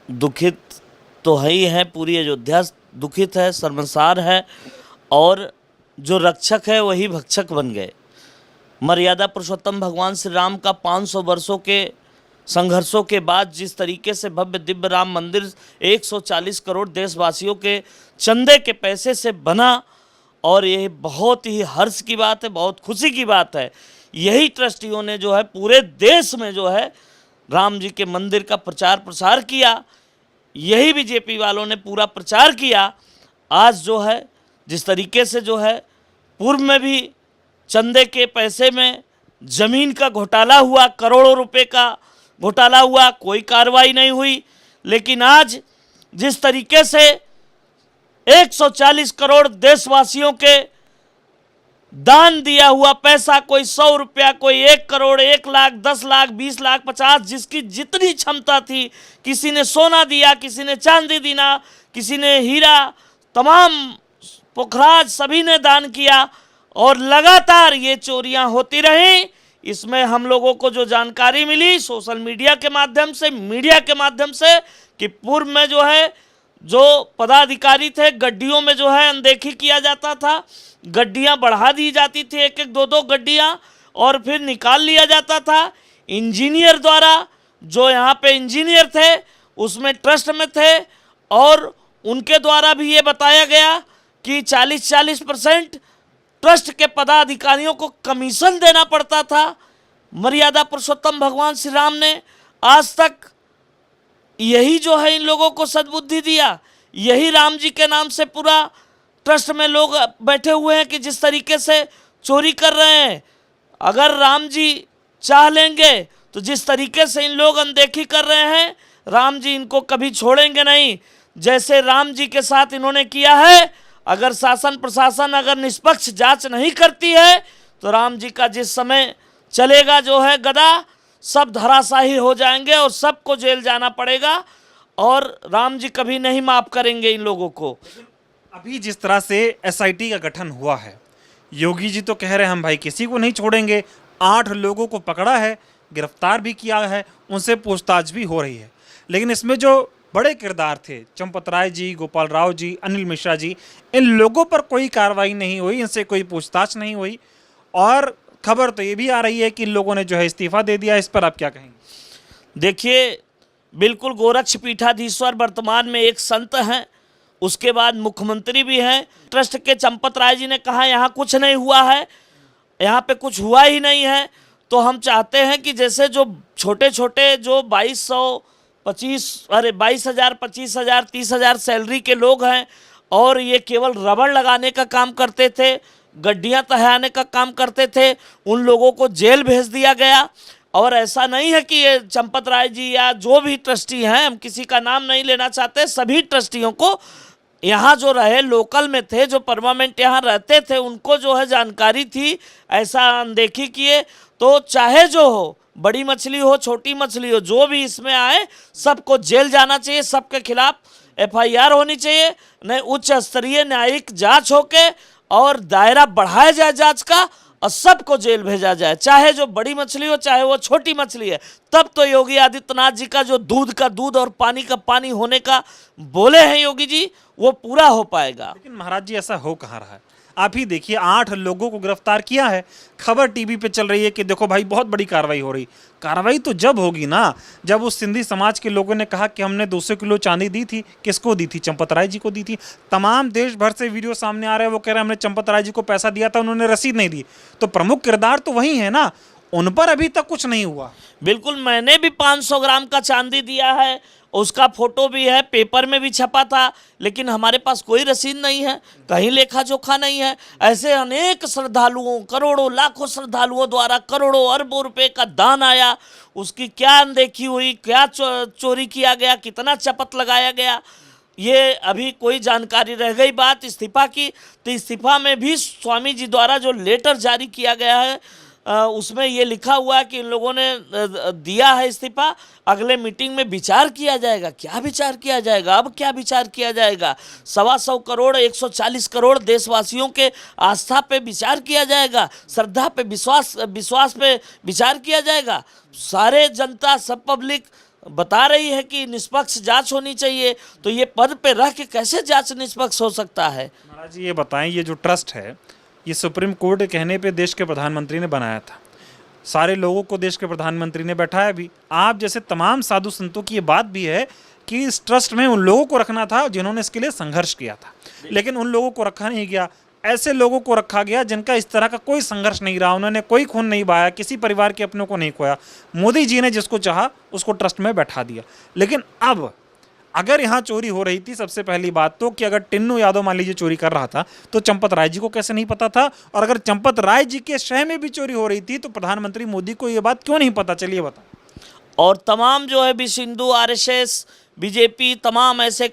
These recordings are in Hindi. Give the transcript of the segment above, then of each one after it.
दुखित तो है ही है, पूरी अयोध्या दुखित है, शर्मसार है। और जो रक्षक है वही भक्षक बन गए। मर्यादा पुरुषोत्तम भगवान श्री राम का 500 वर्षों के संघर्षों के बाद जिस तरीके से भव्य दिव्य राम मंदिर 140 करोड़ देशवासियों के चंदे के पैसे से बना, और ये बहुत ही हर्ष की बात है, बहुत खुशी की बात है। यही ट्रस्टियों ने जो है पूरे देश में जो है राम जी के मंदिर का प्रचार प्रसार किया, यही बीजेपी वालों ने पूरा प्रचार किया। आज जो है जिस तरीके से जो है पूर्व में भी चंदे के पैसे में ज़मीन का घोटाला हुआ, करोड़ों रुपए का घोटाला हुआ, कोई कार्रवाई नहीं हुई। लेकिन आज जिस तरीके से 140 करोड़ देशवासियों के दान दिया हुआ पैसा, कोई 100 रुपया, कोई 1 करोड़, 1 लाख, 10 लाख, 20 लाख, 50, जिसकी जितनी क्षमता थी, किसी ने सोना दिया, किसी ने चांदी दिया, किसी ने हीरा, तमाम पोखराज सभी ने दान किया, और लगातार ये चोरियां होती रहीं। इसमें हम लोगों को जो जानकारी मिली सोशल मीडिया के माध्यम से, मीडिया के माध्यम से, कि पूर्व में जो है जो पदाधिकारी थे गड्डियों में जो है अनदेखी किया जाता था, गड्डियां बढ़ा दी जाती थी, एक एक दो दो गड्डियां, और फिर निकाल लिया जाता था। इंजीनियर द्वारा, जो यहाँ पे इंजीनियर थे उसमें ट्रस्ट में थे, और उनके द्वारा भी ये बताया गया कि 40% ट्रस्ट के पदाधिकारियों को कमीशन देना पड़ता था। मर्यादा पुरुषोत्तम भगवान श्री राम ने आज तक यही जो है इन लोगों को सद्बुद्धि दिया, यही राम जी के नाम से पूरा ट्रस्ट में लोग बैठे हुए हैं कि जिस तरीके से चोरी कर रहे हैं। अगर राम जी चाह लेंगे तो जिस तरीके से इन लोग अनदेखी कर रहे हैं, राम जी इनको कभी छोड़ेंगे नहीं। जैसे राम जी के साथ इन्होंने किया है, अगर शासन प्रशासन अगर निष्पक्ष जांच नहीं करती है तो राम जी का जिस समय चलेगा जो है गदा, सब धराशाही हो जाएंगे और सबको जेल जाना पड़ेगा, और राम जी कभी नहीं माफ़ करेंगे इन लोगों को। अभी जिस तरह से एसआईटी का गठन हुआ है, योगी जी तो कह रहे हैं हम भाई किसी को नहीं छोड़ेंगे, 8 लोगों को पकड़ा है, गिरफ्तार भी किया है, उनसे पूछताछ भी हो रही है। लेकिन इसमें जो बड़े किरदार थे, चंपत राय जी, गोपाल राव जी, अनिल मिश्रा जी, इन लोगों पर कोई कार्रवाई नहीं हुई, इनसे कोई पूछताछ नहीं हुई, और खबर तो ये भी आ रही है कि इन लोगों ने जो है इस्तीफा दे दिया। इस पर आप क्या कहेंगे? देखिए, बिल्कुल गोरक्ष पीठाधीश्वर वर्तमान में एक संत हैं, उसके बाद मुख्यमंत्री भी हैं। ट्रस्ट के चंपत राय जी ने कहा यहाँ कुछ नहीं हुआ है, यहाँ पे कुछ हुआ ही नहीं है। तो हम चाहते हैं कि जैसे जो छोटे छोटे जो 2200, 22,000, 25,000, 30,000 सैलरी के लोग हैं, और ये केवल रबड़ लगाने का काम करते थे, गड्डियां तहाने का काम करते थे, उन लोगों को जेल भेज दिया गया। और ऐसा नहीं है कि ये चंपत राय जी या जो भी ट्रस्टी हैं, हम किसी का नाम नहीं लेना चाहते, सभी ट्रस्टियों को यहाँ जो रहे लोकल में थे, जो परमानेंट यहाँ रहते थे, उनको जो है जानकारी थी, ऐसा अनदेखी किए। तो चाहे जो हो, बड़ी मछली हो छोटी मछली हो, जो भी इसमें आए सबको जेल जाना चाहिए, सबके खिलाफ FIR होनी चाहिए, नहीं उच्च स्तरीय न्यायिक जांच होके और दायरा बढ़ाया जाए जांच का, और सबको जेल भेजा जाए, चाहे जो बड़ी मछली हो चाहे वो छोटी मछली है। तब तो योगी आदित्यनाथ जी का जो दूध का दूध और पानी का पानी होने का बोले हैं योगी जी, वो पूरा हो पाएगा। लेकिन महाराज जी ऐसा हो कहाँ रहा है? आप ही देखिए, 8 लोगों को गिरफ्तार किया है, खबर टीवी पे चल रही है कि देखो भाई बहुत बड़ी कार्रवाई हो रही। कार्रवाई तो जब होगी ना जब उस सिंधी समाज के लोगों ने कहा कि हमने 200 किलो चांदी दी थी। किसको दी थी? चंपत राय जी को दी थी। तमाम देश भर से वीडियो सामने आ रहे हैं, वो कह रहे हैं हमने चंपत राय जी को पैसा दिया था, उन्होंने रसीद नहीं दी। तो प्रमुख किरदार तो वही है ना, उन पर अभी तक कुछ नहीं हुआ। बिल्कुल, मैंने भी 500 ग्राम का चांदी दिया है, उसका फोटो भी है, पेपर में भी छपा था, लेकिन हमारे पास कोई रसीद नहीं है, कहीं लेखा जोखा नहीं है। ऐसे अनेक श्रद्धालुओं, करोड़ों लाखों श्रद्धालुओं द्वारा करोड़ों अरबों रुपए का दान आया, उसकी क्या अनदेखी हुई, क्या चोरी किया गया, कितना चपत लगाया गया, ये अभी कोई जानकारी रह गई। बात इस्तीफा की, तो इस्तीफा में भी स्वामी जी द्वारा जो लेटर जारी किया गया है उसमें ये लिखा हुआ है कि इन लोगों ने दिया है इस्तीफा, अगले मीटिंग में विचार किया जाएगा। क्या विचार किया जाएगा? अब क्या विचार किया जाएगा? 125 करोड़ 140 करोड़ देशवासियों के आस्था पे विचार किया जाएगा, श्रद्धा पे विश्वास पे विचार किया जाएगा। सारे जनता, सब पब्लिक बता रही है कि निष्पक्ष जांच होनी चाहिए, तो ये पद पे रह के कैसे जांच निष्पक्ष हो सकता है? महाराज जी ये बताएं, ये जो ट्रस्ट है ये सुप्रीम कोर्ट के कहने पे देश के प्रधानमंत्री ने बनाया था, सारे लोगों को देश के प्रधानमंत्री ने बैठाया भी, आप जैसे तमाम साधु संतों की ये बात भी है कि इस ट्रस्ट में उन लोगों को रखना था जिन्होंने इसके लिए संघर्ष किया था, लेकिन उन लोगों को रखा नहीं गया। ऐसे लोगों को रखा गया जिनका इस तरह का कोई संघर्ष नहीं रहा, उन्होंने कोई खून नहीं बहाया, किसी परिवार के अपनों को नहीं खोया। मोदी जी ने जिसको चाहा उसको ट्रस्ट में बैठा दिया। लेकिन अब अगर यहाँ चोरी हो रही थी, सबसे पहली बात तो कि अगर टिन्नू यादव मान लीजिए चोरी कर रहा था तो चंपत राय जी को कैसे नहीं पता था, और अगर चंपत राय जी के शहर में भी चोरी हो रही थी तो प्रधानमंत्री मोदी को ये बात क्यों नहीं पता? चलिए बता। और तमाम जो है विश्व हिंदू, आरएसएस, बीजेपी, तमाम ऐसे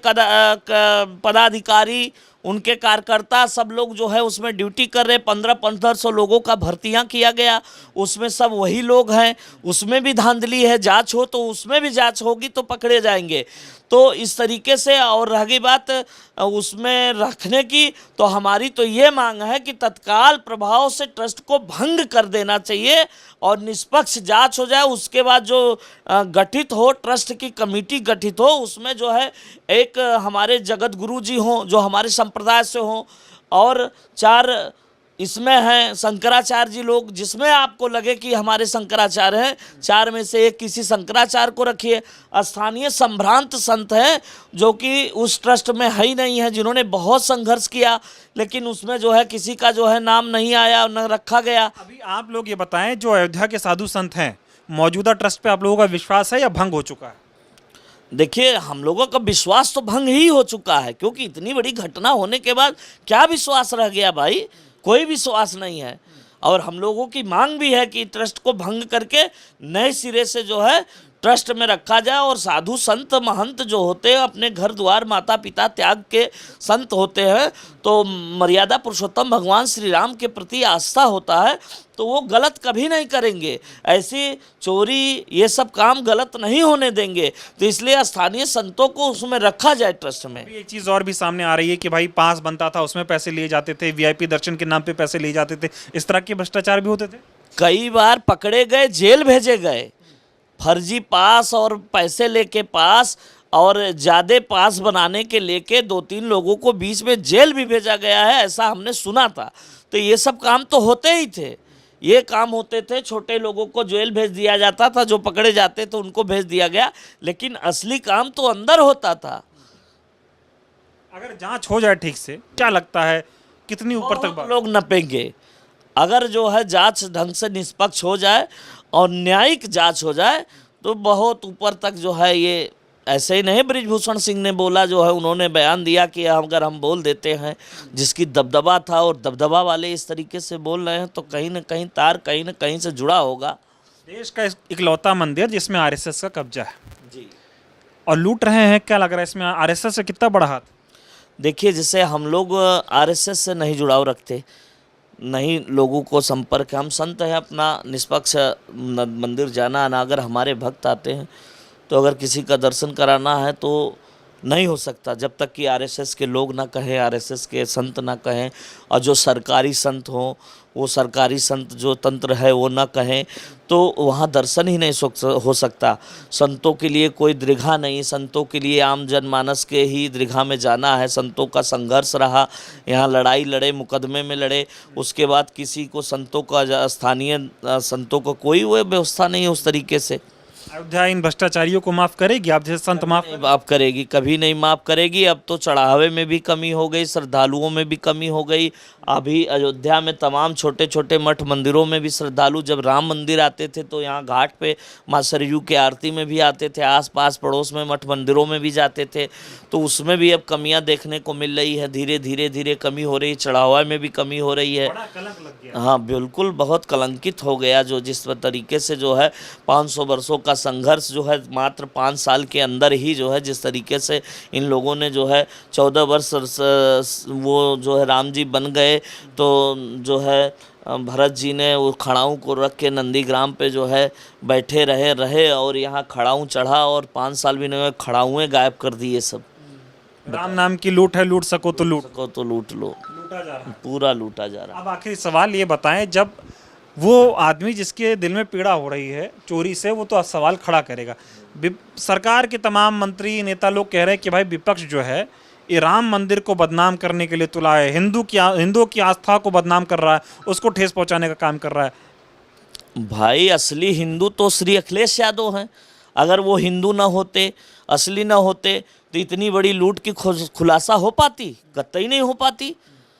पदाधिकारी, उनके कार्यकर्ता सब लोग जो है उसमें ड्यूटी कर रहे। 1500 लोगों का भर्तियां किया गया, उसमें सब वही लोग हैं। उसमें भी धांधली है, जांच हो तो उसमें भी जांच होगी तो पकड़े जाएंगे। तो इस तरीके से, और रही बात उसमें रखने की, तो हमारी तो ये मांग है कि तत्काल प्रभाव से ट्रस्ट को भंग कर देना चाहिए और निष्पक्ष जांच हो जाए। उसके बाद जो गठित हो, ट्रस्ट की कमेटी गठित हो, उसमें जो है एक हमारे जगत गुरु जी हों जो हमारे संप्रदाय से हों, और 4 इसमें हैं शंकराचार्य जी लोग, जिसमें आपको लगे कि हमारे शंकराचार्य हैं, 4 में से एक किसी शंकराचार्य को रखिए। स्थानीय संभ्रांत संत हैं जो कि उस ट्रस्ट में है ही नहीं है, जिन्होंने बहुत संघर्ष किया, लेकिन उसमें जो है किसी का जो है नाम नहीं आया, न रखा गया। अभी आप लोग ये बताएं, जो अयोध्या के साधु संत हैं, मौजूदा ट्रस्ट पे आप लोगों का विश्वास है या भंग हो चुका है? देखिए, हम लोगों का विश्वास तो भंग ही हो चुका है, क्योंकि इतनी बड़ी घटना होने के बाद क्या विश्वास रह गया भाई? कोई विश्वास नहीं है। और हम लोगों की मांग भी है कि ट्रस्ट को भंग करके नए सिरे से जो है ट्रस्ट में रखा जाए, और साधु संत महंत जो होते हैं अपने घर द्वार माता पिता त्याग के संत होते हैं, तो मर्यादा पुरुषोत्तम भगवान श्री राम के प्रति आस्था होता है, तो वो गलत कभी नहीं करेंगे। ऐसी चोरी ये सब काम गलत नहीं होने देंगे, तो इसलिए स्थानीय संतों को उसमें रखा जाए ट्रस्ट में। एक चीज़ और भी सामने आ रही है कि भाई पास बनता था उसमें पैसे लिए जाते थे, वीआईपी दर्शन के नाम पे पैसे लिए जाते थे, इस तरह के भ्रष्टाचार भी होते थे। कई बार पकड़े गए, जेल भेजे गए, फर्जी पास और पैसे लेके पास और ज़्यादा पास बनाने के लेके 2-3 लोगों को बीच में जेल भी भेजा गया है, ऐसा हमने सुना था। तो ये सब काम तो होते ही थे, ये काम होते थे। छोटे लोगों को जेल भेज दिया जाता था, जो पकड़े जाते तो उनको भेज दिया गया, लेकिन असली काम तो अंदर होता था। अगर जांच हो जाए ठीक से, क्या लगता है कितनी ऊपर तक बात? लोग नपेंगे। अगर जो है जांच ढंग से निष्पक्ष हो जाए और न्यायिक जांच हो जाए तो बहुत ऊपर तक जो है ये, ऐसे ही नहीं बृजभूषण सिंह ने बोला, जो है उन्होंने बयान दिया कि अगर हम बोल देते हैं, जिसकी दबदबा था और दबदबा वाले इस तरीके से बोल रहे हैं, तो कहीं ना कहीं तार कहीं ना कहीं से जुड़ा होगा। देश का इकलौता मंदिर जिसमें आरएसएस का कब्जा है जी, और लूट रहे हैं, क्या लग रहा है इसमें आरएसएस से कितना बड़ा हाथ? देखिए, जैसे हम लोग आरएसएस से नहीं जुड़ाव रखते, नहीं लोगों को संपर्क, हम संत हैं, अपना निष्पक्ष मंदिर जाना आना। अगर हमारे भक्त आते हैं तो अगर किसी का दर्शन कराना है तो नहीं हो सकता जब तक कि आरएसएस के लोग ना कहें, आरएसएस के संत ना कहें, और जो सरकारी संत हों, वो सरकारी संत जो तंत्र है वो ना कहें, तो वहाँ दर्शन ही नहीं हो सकता। संतों के लिए कोई दीर्घा नहीं, संतों के लिए आम जनमानस के ही दीर्घा में जाना है। संतों का संघर्ष रहा, यहाँ लड़ाई लड़े, मुकदमे में लड़े, उसके बाद किसी को संतों का, स्थानीय संतों को कोई वो व्यवस्था नहीं है उस तरीके से। अयोध्या इन भ्रष्टाचारियों को माफ करेगी? आप जैसे संत माफ करेगी? कभी नहीं माफ करेगी। अब तो चढ़ावे में भी कमी हो गई, श्रद्धालुओं में भी कमी हो गई। अभी अयोध्या में तमाम छोटे छोटे मठ मंदिरों में भी श्रद्धालु, जब राम मंदिर आते थे तो यहाँ घाट पे माँ सरयू के आरती में भी आते थे, आसपास पड़ोस में मठ मंदिरों में भी जाते थे, तो उसमें भी अब कमियां देखने को मिल रही है। धीरे धीरे कमी हो रही है, चढ़ावा में भी कमी हो रही है। बड़ा कलंक लग गया। हाँ बिल्कुल, बहुत कलंकित हो गया। जो जिस तरीके से जो है 500 वर्षों का संघर्ष जो है मात्र 5 साल के अंदर ही जो है, जिस तरीके से इन लोगों ने जो है 14 वर्ष वो जो है राम जी बन गए, तो जो है भरत जी ने वो खड़ाऊँ को रख के नंदीग्राम पे जो है बैठे रहे और यहाँ खड़ाऊँ चढ़ा, और 5 साल भी नहीं हुए, खड़ाऊँ गायब कर दिए सब। राम नाम की लूट है, लूट सको तो लूट लूट लो, लूटा जा रहा है, पूरा लूटा जा रहा। अब आखिरी सवाल ये बताएं, जब वो आदमी जिसके दिल में पीड़ा हो रही है चोरी से, वो तो सवाल खड़ा करेगा। सरकार के तमाम मंत्री नेता लोग कह रहे हैं कि भाई विपक्ष जो है ये राम मंदिर को बदनाम करने के लिए तुला है, हिंदुओं की आस्था को बदनाम कर रहा है, उसको ठेस पहुंचाने का काम कर रहा है। भाई असली हिंदू तो श्री अखिलेश यादव हैं। अगर वो हिंदू ना होते, असली ना होते, तो इतनी बड़ी लूट की खुलासा हो पाती? कतई नहीं हो पाती।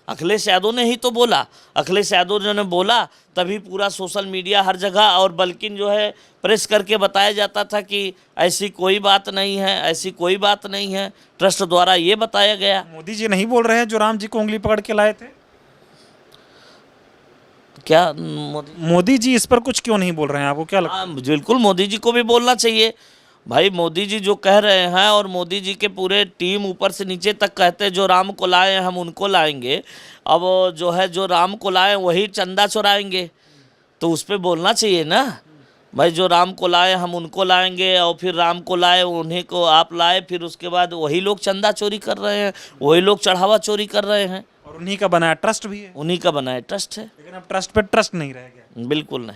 अखिलेश यादव ने ही तो बोला। अखिलेश यादव ने बोला तभी पूरा सोशल मीडिया हर जगह और बल्कि जो है प्रेस करके बताया जाता था कि ऐसी कोई बात नहीं है, ऐसी कोई बात नहीं है। ट्रस्ट द्वारा ये बताया गया। मोदी जी नहीं बोल रहे हैं जो राम जी को उंगली पकड़ के लाए थे? क्या मोदी जी इस पर कुछ क्यों नहीं बोल रहे हैं? आपको क्या लगता है? हाँ, बिल्कुल मोदी जी को भी बोलना चाहिए। भाई मोदी जी जो कह रहे हैं और मोदी जी के पूरे टीम ऊपर से नीचे तक कहते हैं जो राम को लाए हम उनको लाएंगे। अब जो है जो राम को लाए वही चंदा चुराएंगे, तो उस पर बोलना चाहिए ना। भाई जो राम को लाए हम उनको लाएंगे और फिर राम को लाए उन्हीं को आप लाए, फिर उसके बाद वही लोग चंदा चोरी कर रहे हैं, वही लोग चढ़ावा चोरी कर रहे हैं। और उन्हीं का बनाया ट्रस्ट भी है। उन्हीं का बनाया ट्रस्ट है। लेकिन अब ट्रस्ट पे ट्रस्ट नहीं रह गया। बिल्कुल नहीं।